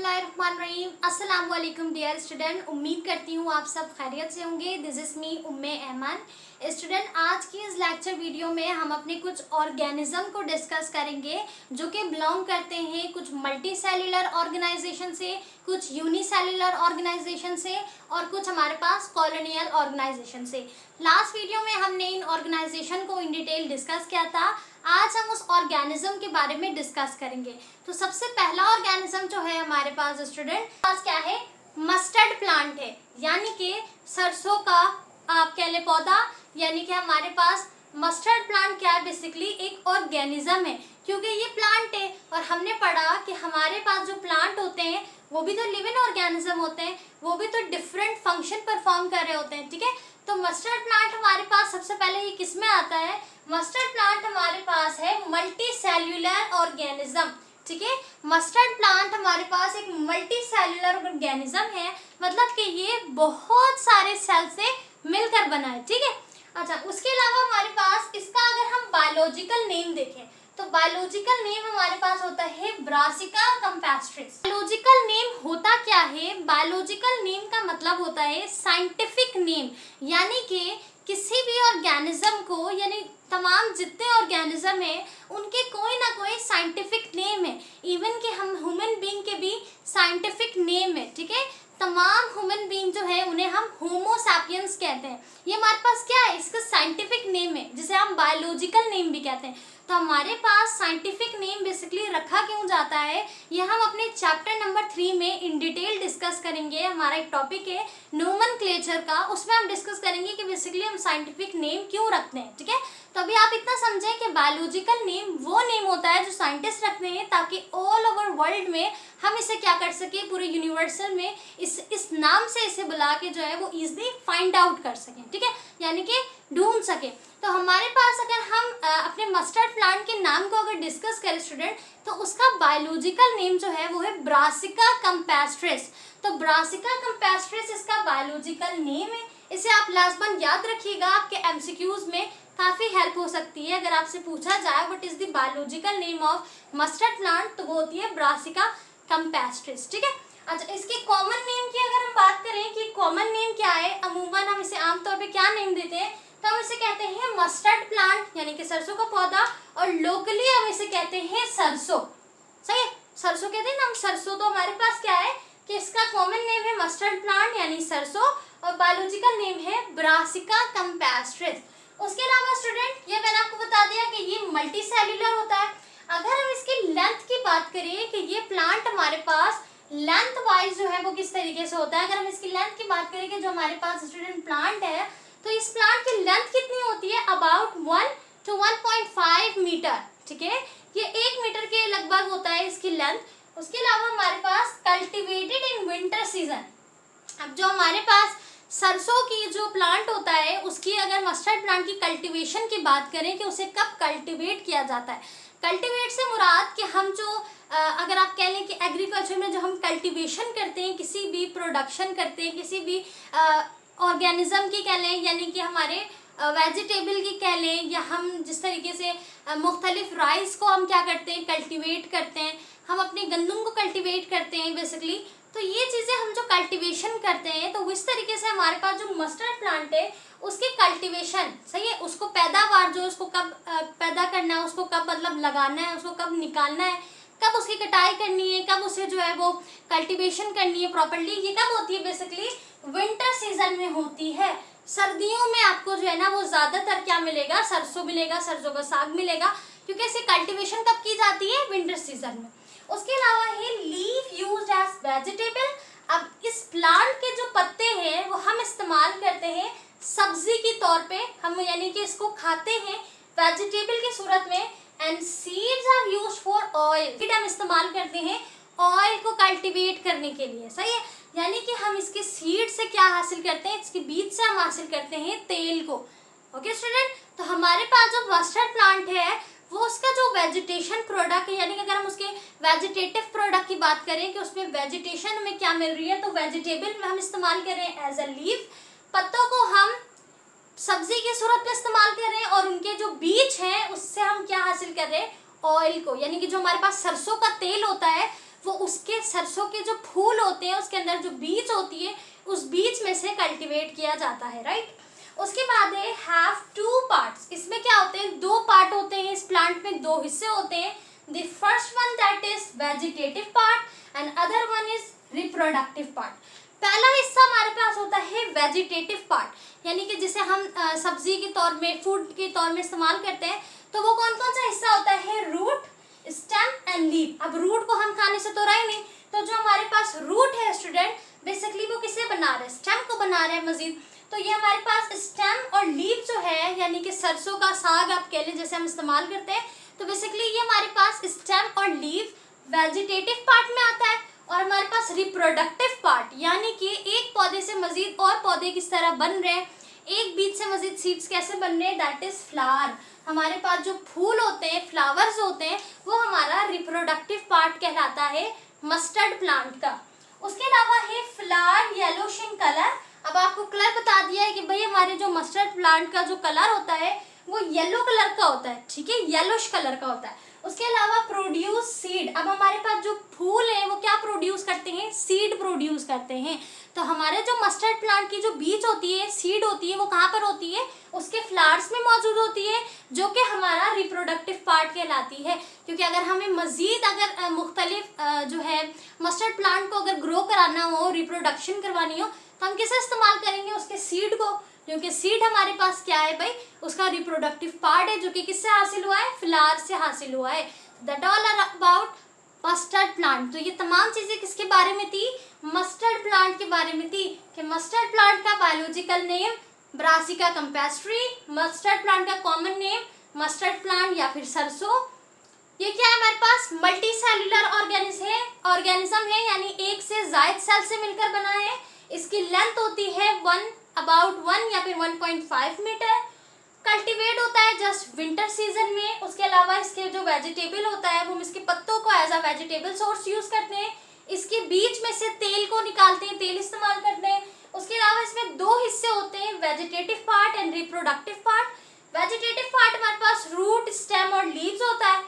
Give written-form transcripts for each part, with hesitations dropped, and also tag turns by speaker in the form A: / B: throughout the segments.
A: बिस्मिल्लाहिर्रहमानिर्रहीम। अस्सलाम वालेकुम डियर स्टूडेंट, उम्मीद करती हूँ आप सब खैरियत से होंगे। This is me Umme Ayman. Student, आज की इस लेक्चर वीडियो में हम अपने कुछ ऑर्गेनिज्म को डिस्कस करेंगे जो कि बिलोंग करते हैं कुछ मल्टी सेल्यूलर ऑर्गेनाइजेशन से, कुछ यूनिसेल्यूलर ऑर्गेनाइजेशन से और कुछ हमारे पास कॉलोनियल ऑर्गेनाइजेशन से। लास्ट वीडियो में हमने इन ऑर्गेनाइजेशन को इन डिटेल डिस्कस किया था। आज हम उस ऑर्गेनिज्म के बारे में डिस्कस करेंगे। तो सबसे पहला ऑर्गेनिज्म जो है हमारे पास स्टूडेंट पास क्या है, मस्टर्ड प्लांट है, यानी कि सरसों का आप कह ले पौधा। यानी कि हमारे पास मस्टर्ड प्लांट क्या है, बेसिकली एक ऑर्गेनिज्म है, क्योंकि ये प्लांट है। और हमने पढ़ा कि हमारे पास जो प्लांट होते हैं वो भी तो लिविंग ऑर्गेनिज्म होते हैं, वो भी तो डिफरेंट फंक्शन परफॉर्म कर रहे होते हैं। ठीक है, तो मस्टर्ड प्लांट हमारे पास सबसे पहले ये किस में आता है, मस्टर्ड प्लांट हमारे पास है मल्टी सेल्यूलर ऑर्गेनिज्म। ठीक है, मस्टर्ड प्लांट हमारे पास एक मल्टी सेल्यूलर ऑर्गेनिज्म है, मतलब कि ये बहुत सारे सेल से मिलकर बना है। ठीक है, अच्छा, उसके अलावा हमारे पास इसका अगर हम बायोलॉजिकल नेम देखें तो बायोलॉजिकल नेम हमारे पास होता है ब्रासिका कैम्पेस्ट्रिस। बायोलॉजिकल नेम होता क्या है, बायोलॉजिकल नेम का मतलब होता है साइंटिफिक नेम, यानी कि किसी भी ऑर्गेनिज्म को, यानी तमाम जितने ऑर्गेनिज्म हैं उनके कोई ना कोई साइंटिफिक नेम है। इवन कि हम ह्यूमन बीइंग के भी साइंटिफिक नेम है। ठीक है, तमाम ह्यूमन बीइंग जो है उन्हें हम होमो सैपियंस कहते हैं। ये हमारे पास क्या है, इसका साइंटिफिक नेम है, जिसे हम बायोलॉजिकल नेम भी कहते हैं। तो हमारे पास साइंटिफिक नेम बेसिकली रखा क्यों जाता है, ये हम अपने चैप्टर नंबर 3 में इन डिटेल डिस्कस करेंगे। हमारा एक टॉपिक है नोमेनक्लेचर का, उसमें हम डिस्कस करेंगे कि बेसिकली हम साइंटिफिक नेम क्यों रखते हैं। ठीक है, तो अभी आप इतना समझें कि बायोलॉजिकल नेम वो नेम होता है जो साइंटिस्ट रखते हैं, ताकि ऑल ओवर वर्ल्ड में हम इसे क्या कर सके, पूरे यूनिवर्सल में इस नाम से इसे बुला के जो है वो इजीली फाइंड आउट कर सकें। ठीक है, यानी कि ढूंढ सके। तो हमारे पास अगर हम अपने मस्टर्ड प्लांट के नाम को अगर डिस्कस करें स्टूडेंट, तो उसका बायोलॉजिकल नेम जो है वो है ब्रासिका कैम्पेस्ट्रिस। तो ब्रासिका कैम्पेस्ट्रिस इसका बायोलॉजिकल नेम है। इसे आप लाजमन याद रखिएगा, आपके एमसीक्यूज में काफ़ी हेल्प हो सकती है। अगर आपसे पूछा जाए what is the biological name of mustard plant, तो वो होती है ब्रासिका कैम्पेस्ट्रिस। ठीक है, अच्छा, इसके कॉमन नेम की अगर हम बात करें कि कॉमन नेम क्या है, अमूमन हम इसे आमतौर पे क्या नेम देते हैं, तो हम इसे कहते हैं मस्टर्ड प्लांट, यानी कि सरसों का पौधा, और लोकली हम इसे कहते हैं सरसों। सही है, सरसों कहते हैं ना हम सरसों। तो हमारे पास क्या है कि इसका कॉमन नेम है मस्टर्ड प्लांट यानी सरसों, और बायोलॉजिकल नेम है ब्रासिका कैम्पेस्ट्रिस। उसके अलावा स्टूडेंट, ये मैंने आपको बता दिया कि ये मल्टी सेल्यूलर होता है। अगर हम इसकी लेंथ की बात करें कि ये प्लांट हमारे पास लेंथ वाइज जो है वो किस तरीके से होता है, अगर हम इसकी लेंथ की बात करें कि जो हमारे पास स्टूडेंट प्लांट है, तो इस प्लांट की लेंथ कितनी होती है, अबाउट 1 to 1.5 मीटर। ठीक है, ये 1 मीटर के लगभग होता है इसकी लेंथ। उसके अलावा हमारे पास कल्टिवेटेड इन विंटर सीजन। अब जो हमारे पास सरसों की जो प्लांट होता है उसकी अगर मस्टर्ड प्लांट की कल्टीवेशन की बात करें कि उसे कब कल्टीवेट किया जाता है, कल्टीवेट से मुराद कि हम जो अगर आप कह लें कि एग्रीकल्चर में जो हम कल्टीवेशन करते हैं, किसी भी प्रोडक्शन करते हैं, किसी भी ऑर्गेनिज्म की कह लें, यानी कि हमारे वेजिटेबल की कह लें, या हम जिस तरीके से मुख्तलिफ राइस को हम क्या करते हैं, कल्टीवेट करते हैं, हम अपने गंदम को कल्टीवेट करते हैं बेसिकली। तो ये चीज़ें हम जो कल्टीवेशन करते हैं, तो इस तरीके से हमारे पास जो मस्टर्ड प्लांट है उसकी कल्टीवेशन, सही है, उसको पैदावार जो उसको कब पैदा करना है, उसको कब मतलब लगाना है, उसको कब निकालना है, कब उसकी कटाई करनी है, कब उसे जो है वो कल्टीवेशन करनी है प्रॉपर्ली, ये कब होती है, बेसिकली विंटर सीजन में होती है। सर्दियों में आपको जो है ना वो ज़्यादातर क्या मिलेगा, सरसों मिलेगा, सरसों का साग मिलेगा, क्योंकि इसे कल्टीवेशन कब की जाती है, विंटर सीजन में। उसके अलावा है लीफ यूज्ड एज वेजिटेबल। अब इस प्लांट के जो पत्ते हैं वो हम इस्तेमाल करते हैं सब्जी के तौर पे, हम यानी कि इसको खाते हैं वेजिटेबल की सूरत में। And seeds are used for oil, हम इस्तेमाल करते हैं ऑयल को कल्टीवेट करने के लिए। सही है, यानी कि हम इसके सीड से क्या हासिल करते हैं, इसके बीज से हम हासिल करते हैं तेल को। ओके स्टूडेंट, तो हमारे पास जो मस्टर्ड प्लांट है वो उसका जो वेजिटेशन प्रोडक्ट है, यानी कि अगर हम उसके वेजिटेटिव प्रोडक्ट की बात करें कि उसमें वेजिटेशन हमें क्या मिल रही है, तो वेजिटेबल में हम इस्तेमाल करें एज अ लीफ, पत्तों को हम सब्जी की सूरत में इस्तेमाल कर रहे हैं, और उनके जो बीज हैं उससे हम क्या हासिल कर रहे हैं, ऑयल को, यानी कि जो हमारे पास सरसों का तेल होता है वो उसके सरसों के जो फूल होते हैं उसके अंदर जो बीज होती है उस बीज में से कल्टीवेट किया जाता है, राइट। उसके बाद है हैव टू पार्ट्स। इसमें क्या होते हैं, दो पार्ट होते हैं इस प्लांट में, दो हिस्से होते हैं। The first one that is vegetative part and other one is reproductive part. पहला हिस्सा हमारे पास होता है वेजिटेटिव पार्ट, यानी कि जिसे हम सब्जी के तौर में, फूड के तौर में इस्तेमाल करते हैं। तो वो कौन कौन सा हिस्सा होता है, रूट, स्टेम एंड लीफ। अब रूट को हम खाने से तो रहे नहीं, तो जो हमारे पास रूट है स्टूडेंट, बेसिकली वो किसे बना रहे हैं, स्टेम को बना रहे हैं मजीद। तो ये हमारे पास स्टेम और लीफ जो है, यानी कि सरसों का साग आप कह लें जैसे हम इस्तेमाल करते हैं, तो बेसिकली ये हमारे पास स्टेम और लीफ वेजिटेटिव पार्ट में आता है। और हमारे पास रिप्रोडक्टिव पार्ट, यानी कि एक पौधे से मजीद और पौधे किस तरह बन रहे हैं, एक बीज से मजीद सीड्स कैसे बन रहे हैं, दैट इज फ्लावर। हमारे पास जो फूल होते हैं, फ्लावर्स होते हैं, वो हमारा रिप्रोडक्टिव पार्ट कहलाता है मस्टर्ड प्लांट का। उसके अलावा है फ्लावर येलोइश इन कलर। अब आपको कलर बता दिया है कि भाई हमारे जो मस्टर्ड प्लांट का जो कलर होता है वो येलो कलर का होता है, ठीक है, येलोइश कलर का होता है। उसके अलावा प्रोड्यूस सीड। अब हमारे पास जो फूल है वो क्या प्रोड्यूस करते हैं, सीड प्रोड्यूस करते हैं। तो हमारे जो मस्टर्ड प्लांट की जो बीज होती है, सीड होती है, वो कहाँ पर होती है, उसके फ्लावर्स में मौजूद होती है, जो कि हमारा रिप्रोडक्टिव पार्ट कहलाती है। क्योंकि अगर हमें मजीद अगर मुख्तलिफ जो है मस्टर्ड प्लांट को अगर ग्रो कराना हो, रिप्रोडक्शन करवानी हो, तो हम किसे इस्तेमाल करेंगे, उसके सीड को। क्योंकि सीड हमारे पास क्या है भाई, उसका रिप्रोडक्टिव पार्ट है, जो कि किससे हासिल हुआ है, फ्लावर से हासिल हुआ है। That all are about mustard plant. तो ये तमाम चीजें किसके बारे में थी, मस्टर्ड प्लांट के बारे में थी। कि मस्टर्ड प्लांट का biological name brassica campestris, mustard plant का कॉमन नेम मस्टर्ड प्लांट या फिर सरसों। ये क्या है, हमारे पास मल्टी सेल्यूलर ऑर्गेनिज्म है, यानी एक से ज्यादा सेल से मिलकर बना है। इसकी लेंथ होती है अबाउट 1 या फिर 1.5 मीटर। कल्टीवेट होता है जस्ट विंटर सीजन में। उसके अलावा इसके जो वेजिटेबल होता है वो हम इसके पत्तों को as a vegetable source use करते हैं। इसके बीच में से तेल को निकालते हैं, तेल इस्तेमाल करते हैं। उसके अलावा इसमें दो हिस्से होते हैं, vegetative part and reproductive part. Vegetative part हमारे पास रूट, स्टेम और लीव्स होता है।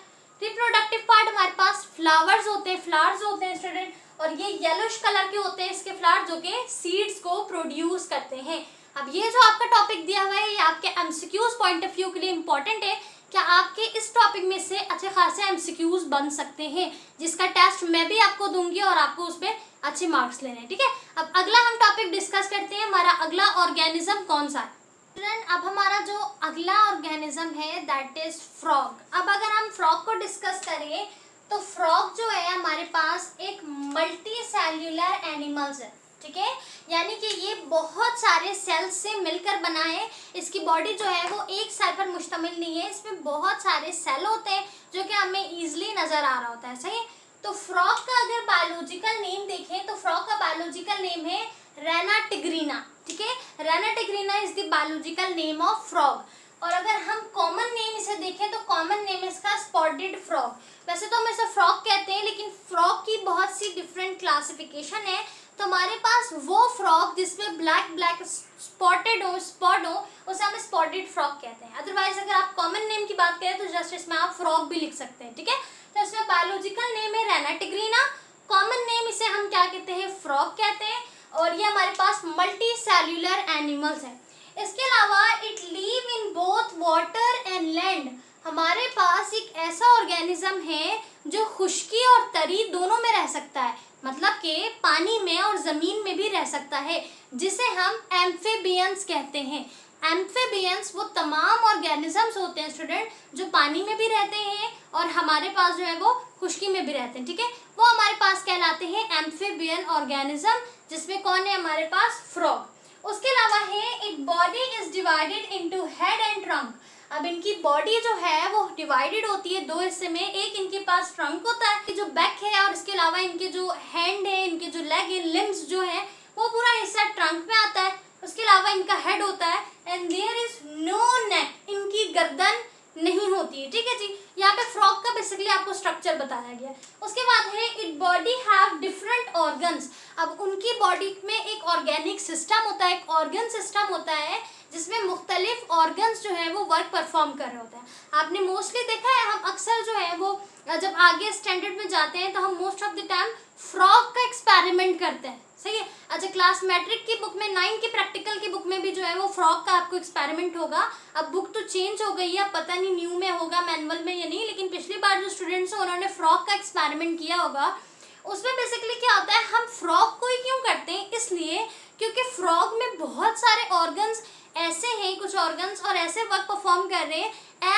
A: रिप्रोडक्टिव पार्ट हमारे पास फ्लावर्स होते हैं स्टूडेंट, और ये येलोइश कलर के होते हैं इसके फ्लावर, जो कि सीड्स को प्रोड्यूस करते हैं। अब ये जो आपका टॉपिक दिया हुआ है ये आपके एमसीक्यूज पॉइंट ऑफ व्यू के लिए इंपॉर्टेंट है। क्या आपके इस टॉपिक में से अच्छे खासे एमसीक्यूज बन सकते हैं, जिसका टेस्ट मैं भी आपको दूंगी और आपको उस पर अच्छे मार्क्स लेने हैं, ठीक है। अब अगला हम टॉपिक डिस्कस करते हैं, हमारा अगला ऑर्गेनिज्म कौन सा है। अब हमारा जो अगला ऑर्गेनिज्म है दैट इज फ्रॉग। अब अगर हम फ्रॉग को डिस्कस करें तो फ्रॉग जो है हमारे पास एक मल्टी सेल्यूलर एनिमल्स है, ठीक है, यानी कि ये बहुत सारे सेल्स से मिलकर बना है। इसकी बॉडी जो है वो एक सेल पर मुश्तमिल नहीं है, इसमें बहुत सारे सेल होते हैं जो कि हमें ईजिली नजर आ रहा होता है, सही। तो फ्रॉग का अगर बायोलॉजिकल नेम देखें तो फ्रॉग का बायोलॉजिकल नेम है रेना टिग्रीना, ठीक है। Rana tigrina is the biological name of frog. और अगर हम कॉमन नेम इसे देखें तो कॉमन नेम इसका स्पॉटेड फ्रॉग। वैसे तो हम इसे फ्रॉग कहते हैं, लेकिन फ्रॉग की बहुत सी डिफरेंट क्लासिफिकेशन है। तो हमारे पास वो फ्रॉग जिसमें ब्लैक स्पॉटेड हो, स्पॉट हो, उसे हम स्पॉटेड फ्रॉग कहते हैं। अदरवाइज अगर आप कॉमन नेम की बात करें तो जस्ट इसमें आप फ्रॉग भी लिख सकते हैं, ठीक है। तो इसमें बायोलॉजिकल नेम है रेना टिग्रीना, कॉमन नेम इसे हम क्या कहते हैं, फ्रॉग कहते हैं। और ये हमारे पास मल्टी सेल्यूलर एनिमल्स हैं। इसके अलावा it live in both water and land. हमारे पास एक ऐसा ऑर्गेनिज्म है जो खुश्की और तरी दोनों में रह सकता है, मतलब कि पानी में और जमीन में भी रह सकता है, जिसे हम एम्फीबियंस कहते हैं। एम्फीबियंस वो तमाम ऑर्गेनिजम्स होते हैं स्टूडेंट जो पानी में भी रहते हैं और हमारे पास जो है वो खुश्की में भी रहते हैं, ठीक है। वो हमारे पास कहलाते हैं एम्फीबियन ऑर्गेनिज्म, जिसमें कौन है हमारे पास, फ्रॉग। उसके अलावा है एक body is divided into head and trunk. अब इनकी बॉडी जो है वो डिवाइडेड होती है दो हिस्से में। एक इनके पास ट्रंक होता है जो बैक है, और इसके अलावा इनके जो हैंड है, इनके जो लेग है, लिम्स जो है वो पूरा हिस्सा ट्रंक में आता है। उसके अलावा इनका हेड होता है एंड देयर इज नो नेक, इनकी गर्दन नहीं होती है, ठीक है जी। यहाँ पे फ्रॉग का बेसिकली आपको स्ट्रक्चर बताया गया। उसके बाद है it body have different organs. अब उनकी बॉडी में एक ऑर्गेनिक सिस्टम होता है, एक ऑर्गन सिस्टम होता है जिसमें मुख्तलिफ ऑर्गन्स जो है वो वर्क परफॉर्म कर रहे होते हैं। आपने मोस्टली देखा है, हम अक्सर जो है वो जब आगे स्टैंडर्ड में जाते हैं तो हम most of the time frog का एक्सपेरिमेंट करते हैं, सही है। अच्छा, क्लास मैट्रिक की बुक में 9 की प्रैक्टिकल की बुक में भी जो है वो फ्रॉग का आपको एक्सपेरिमेंट होगा। अब बुक तो चेंज हो गई है, पता नहीं न्यू में होगा मैनुअल में या नहीं, लेकिन पिछली बार जो स्टूडेंट्स हैं उन्होंने फ्रॉग का एक्सपेरिमेंट किया होगा। उसमें बेसिकली क्या होता है, हम फ्रॉग को ही क्यों करते हैं, इसलिए क्योंकि फ्रॉग में बहुत सारे ऑर्गन्स ऐसे हैं, कुछ ऑर्गन्स और ऐसे वर्क परफॉर्म कर रहे हैं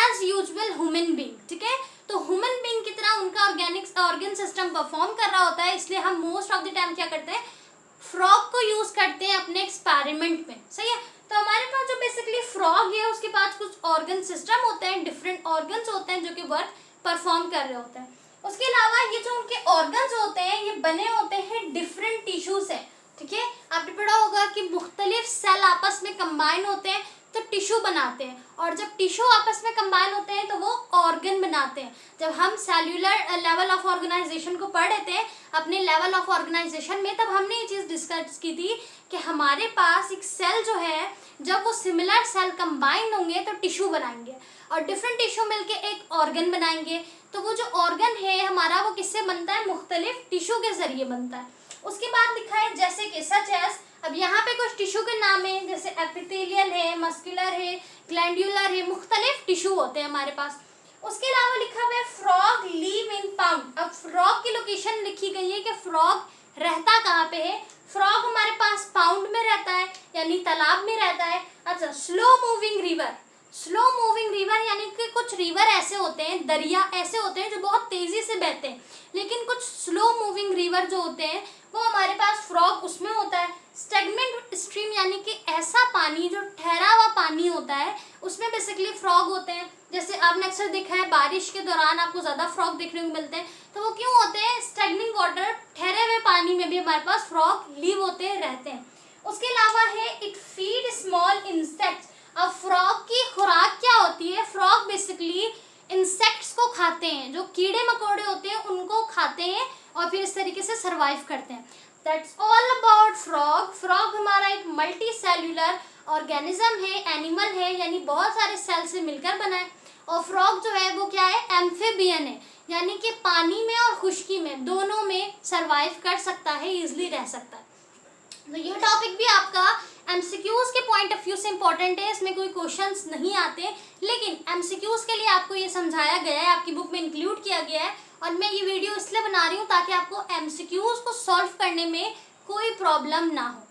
A: एज यूजुअल ह्यूमन बीइंग, ठीक है। तो ह्यूमन बीइंग की तरह उनका ऑर्गन सिस्टम परफॉर्म कर रहा होता है, इसलिए हम मोस्ट ऑफ द टाइम क्या करते हैं, फ्रॉग को यूज करते हैं अपने एक्सपेरिमेंट में, सही है। तो हमारे पास जो बेसिकली फ्रॉग है उसके पास कुछ ऑर्गन सिस्टम होते हैं, डिफरेंट ऑर्गन्स होते हैं जो कि वर्क परफॉर्म कर रहे होते हैं। उसके अलावा ये जो उनके ऑर्गन्स होते हैं ये बने होते हैं डिफरेंट टिश्यू से, ठीक है। आपने पढ़ा होगा कि मुख्तलिफ सेल आपस में कंबाइन होते हैं तो टिश्यू बनाते हैं, और जब टिश्यू आपस में कंबाइन होते हैं तो वो ऑर्गन बनाते हैं। जब हम सेल्यूलर लेवल ऑफ ऑर्गेनाइजेशन को पढ़ रहे थे अपने लेवल ऑफ ऑर्गेनाइजेशन में, तब हमने ये चीज़ डिस्कस की थी कि हमारे पास एक सेल जो है, जब वो सिमिलर सेल कंबाइन होंगे तो टिश्यू बनाएंगे, और डिफरेंट टिश्यू मिलके एक ऑर्गन बनाएंगे। तो वो जो ऑर्गन है हमारा वो किससे बनता है, मुख्तलिफ टिश्यू के जरिए बनता है। उसके बाद लिखा है जैसे कि सच एज, अब यहाँ पे कुछ टिश्यू के नाम है, जैसे एपिथेलियल है, मस्कुलर है, ग्लैंडुलर है, मुख्तलिफ टिश्यू होते हैं हमारे पास। उसके अलावा लिखा हुआ है फ्रॉग लीव इन पाउंड। अब फ्रॉग की लोकेशन लिखी गई है कि फ्रॉग रहता कहाँ पे है। फ्रॉग हमारे पास पाउंड में रहता है, यानी तालाब में रहता है। अच्छा, slow moving river, slow moving river यानी कि कुछ रिवर ऐसे होते हैं, दरिया ऐसे होते हैं जो बहुत तेजी से बहते हैं, लेकिन कुछ स्लो मूविंग रिवर जो होते हैं वो हमारे पास फ्रॉग उसमें होता है। स्टैग्नेंट स्ट्रीम यानी कि ऐसा पानी जो ठहरा हुआ पानी होता है, उसमें बेसिकली फ्रॉग होते हैं। जैसे आपने अक्सर देखा है बारिश के दौरान आपको ज़्यादा फ्रॉग देखने को मिलते हैं, तो वो क्यों होते हैं, स्टैग्निंग वाटर, ठहरे हुए पानी में भी हमारे पास फ्रॉग लिव होते रहते हैं। उसके अलावा है इट फीड स्मॉल इंसेक्ट्स। अब फ्रॉग की खुराक क्या होती है, फ्रॉग बेसिकली इंसेक्ट्स को खाते हैं, जो कीड़े मकोड़े होते हैं उनको खाते हैं और फिर इस तरीके से सरवाइव करते हैं। That's all about frog. Frog हमारा एक मल्टी सेल्यूलर ऑर्गेनिज्म है, एनिमल है, यानी बहुत सारे सेल से मिलकर बना है। और फ्रॉग जो है वो क्या है, एम्फीबियन है, यानी कि पानी में और खुश्की में दोनों में सरवाइव कर सकता है, इजिली रह सकता है। तो ये टॉपिक भी आपका एमसीक्यूज के पॉइंट ऑफ व्यू से इंपॉर्टेंट है, इसमें कोई क्वेश्चंस नहीं आते, लेकिन एमसीक्यूज के लिए आपको ये समझाया गया है, आपकी बुक में इंक्लूड किया गया है। और मैं ये वीडियो इसलिए बना रही हूँ ताकि आपको एमसीक्यूज को सॉल्व करने में कोई प्रॉब्लम ना हो।